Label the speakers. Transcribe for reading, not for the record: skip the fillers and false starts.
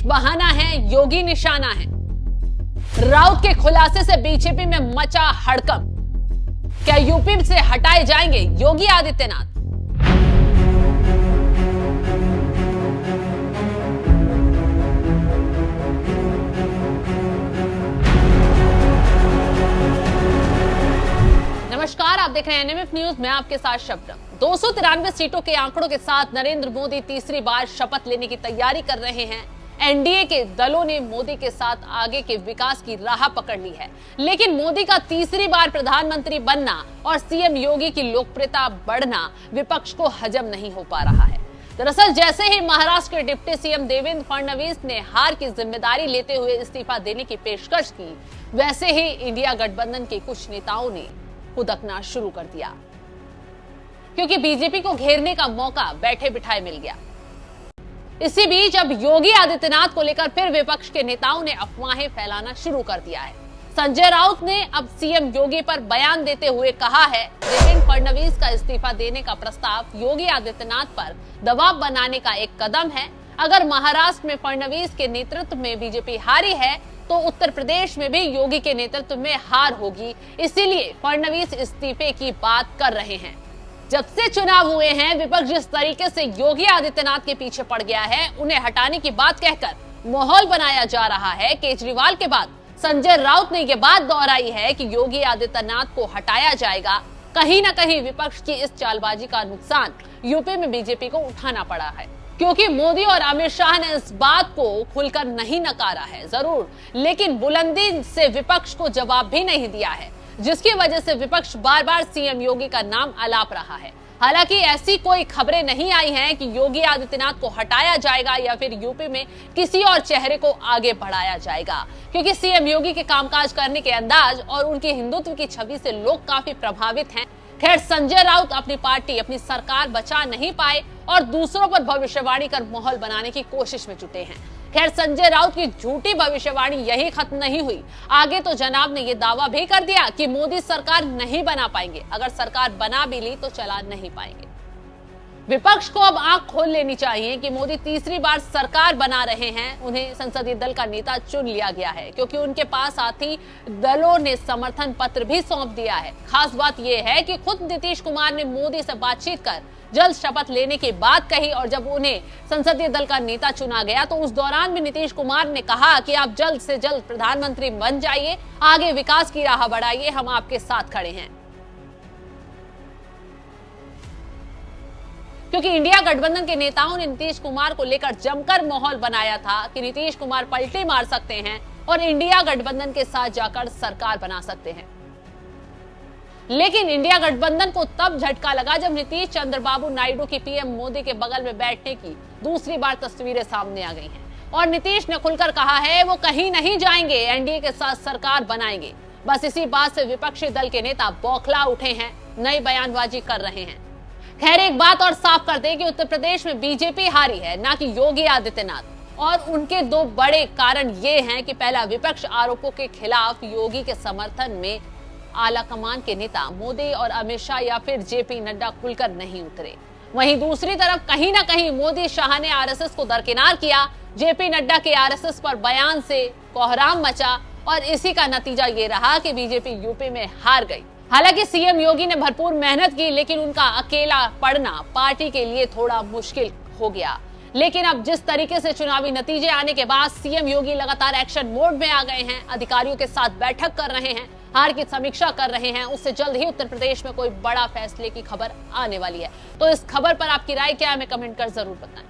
Speaker 1: बहाना है, योगी निशाना है। राउत के खुलासे से बीजेपी में मचा हड़कंप। क्या यूपी से हटाए जाएंगे योगी आदित्यनाथ? नमस्कार, आप देख रहे हैं एनएमएफ न्यूज। मैं आपके साथ शब्नम। 293 सीटों के आंकड़ों के साथ नरेंद्र मोदी तीसरी बार शपथ लेने की तैयारी कर रहे हैं। एनडीए के दलों ने मोदी के साथ आगे के विकास की राह पकड़ ली है, लेकिन मोदी का तीसरी बार प्रधानमंत्री बनना और सीएम योगी की लोकप्रियता बढ़ना विपक्ष को हजम नहीं हो पा रहा है। दरअसल जैसे ही महाराष्ट्र के डिप्टी सीएम देवेंद्र फडणवीस ने हार की जिम्मेदारी लेते हुए इस्तीफा देने की पेशकश की, वैसे ही इंडिया गठबंधन के कुछ नेताओं ने हुदकना शुरू कर दिया, क्योंकि बीजेपी को घेरने का मौका बैठे बिठाए मिल गया। इसी बीच अब योगी आदित्यनाथ को लेकर फिर विपक्ष के नेताओं ने अफवाहें फैलाना शुरू कर दिया है। संजय राउत ने अब सीएम योगी पर बयान देते हुए कहा है, देवेंद्र फडणवीस का इस्तीफा देने का प्रस्ताव योगी आदित्यनाथ पर दबाव बनाने का एक कदम है। अगर महाराष्ट्र में फडणवीस के नेतृत्व में बीजेपी हारी है तो उत्तर प्रदेश में भी योगी के नेतृत्व में हार होगी, इसीलिए फडणवीस इस्तीफे की बात कर रहे हैं। जब से चुनाव हुए हैं, विपक्ष जिस तरीके से योगी आदित्यनाथ के पीछे पड़ गया है, उन्हें हटाने की बात कहकर माहौल बनाया जा रहा है। केजरीवाल के बाद संजय राउत ने यह बात दोहराई है कि योगी आदित्यनाथ को हटाया जाएगा। कहीं ना कहीं विपक्ष की इस चालबाजी का नुकसान यूपी में बीजेपी को उठाना पड़ा है, क्योंकि मोदी और अमित शाह ने इस बात को खुलकर नहीं नकारा है जरूर, लेकिन बुलंदी से विपक्ष को जवाब भी नहीं दिया है, जिसकी वजह से विपक्ष बार बार सीएम योगी का नाम अलाप रहा है। हालांकि ऐसी कोई खबरें नहीं आई हैं कि योगी आदित्यनाथ को हटाया जाएगा या फिर यूपी में किसी और चेहरे को आगे बढ़ाया जाएगा, क्योंकि सीएम योगी के कामकाज करने के अंदाज और उनकी हिंदुत्व की छवि से लोग काफी प्रभावित हैं। खैर, संजय राउत अपनी पार्टी, अपनी सरकार बचा नहीं पाए और दूसरों पर भविष्यवाणी कर माहौल बनाने की कोशिश में जुटे हैं। खैर, संजय राउत की झूठी भविष्यवाणी यही खत्म नहीं हुई। आगे तो जनाब ने यह दावा भी कर दिया कि मोदी सरकार नहीं बना पाएंगे, अगर सरकार बना भी ली तो चला नहीं पाएंगे। विपक्ष को अब आंख खोल लेनी चाहिए कि मोदी तीसरी बार सरकार बना रहे हैं। उन्हें संसदीय दल का नेता चुन लिया गया है, क्योंकि उनके पास साथी दलों ने समर्थन पत्र भी सौंप दिया है। खास बात यह है कि खुद नीतीश कुमार ने मोदी से बातचीत कर जल्द शपथ लेने की बात कही, और जब उन्हें संसदीय दल का नेता चुना गया तो उस दौरान भी नीतीश कुमार ने कहा कि आप जल्द से जल्द प्रधानमंत्री बन जाइए, आगे विकास की राह बढ़ाइए, हम आपके साथ खड़े हैं। क्योंकि इंडिया गठबंधन के नेताओं ने नीतीश कुमार को लेकर जमकर माहौल बनाया था कि नीतीश कुमार पलटी मार सकते हैं और इंडिया गठबंधन के साथ जाकर सरकार बना सकते हैं। लेकिन इंडिया गठबंधन को तब झटका लगा जब नीतीश चंद्रबाबू नायडू की पीएम मोदी के बगल में बैठने की दूसरी बार तस्वीरें सामने आ गई हैं और नीतीश ने खुलकर कहा है वो कहीं नहीं जाएंगे, एनडीए के साथ सरकार बनाएंगे। बस इसी बात से विपक्षी दल के नेता बौखला उठे हैं, नई बयानबाजी कर रहे हैं। खैर, एक बात और साफ कर दें कि उत्तर प्रदेश में बीजेपी हारी है, ना कि योगी आदित्यनाथ, और उनके दो बड़े कारण ये हैं कि पहला, विपक्ष आरोपों के खिलाफ योगी के समर्थन में आला कमान के नेता मोदी और अमित शाह या फिर जेपी नड्डा खुलकर नहीं उतरे। वहीं दूसरी तरफ कहीं ना कहीं मोदी शाह ने आरएसएस को दरकिनार किया। जेपी नड्डा के आरएसएस पर बयान से कोहराम मचा और इसी का नतीजा ये रहा कि बीजेपी यूपी में हार गई। हालांकि सीएम योगी ने भरपूर मेहनत की, लेकिन उनका अकेला पड़ना पार्टी के लिए थोड़ा मुश्किल हो गया। लेकिन अब जिस तरीके से चुनावी नतीजे आने के बाद सीएम योगी लगातार एक्शन मोड में आ गए हैं, अधिकारियों के साथ बैठक कर रहे हैं, हार की समीक्षा कर रहे हैं, उससे जल्द ही उत्तर प्रदेश में कोई बड़ा फैसले की खबर आने वाली है। तो इस खबर पर आपकी राय क्या है, हमें कमेंट कर जरूर बताएं।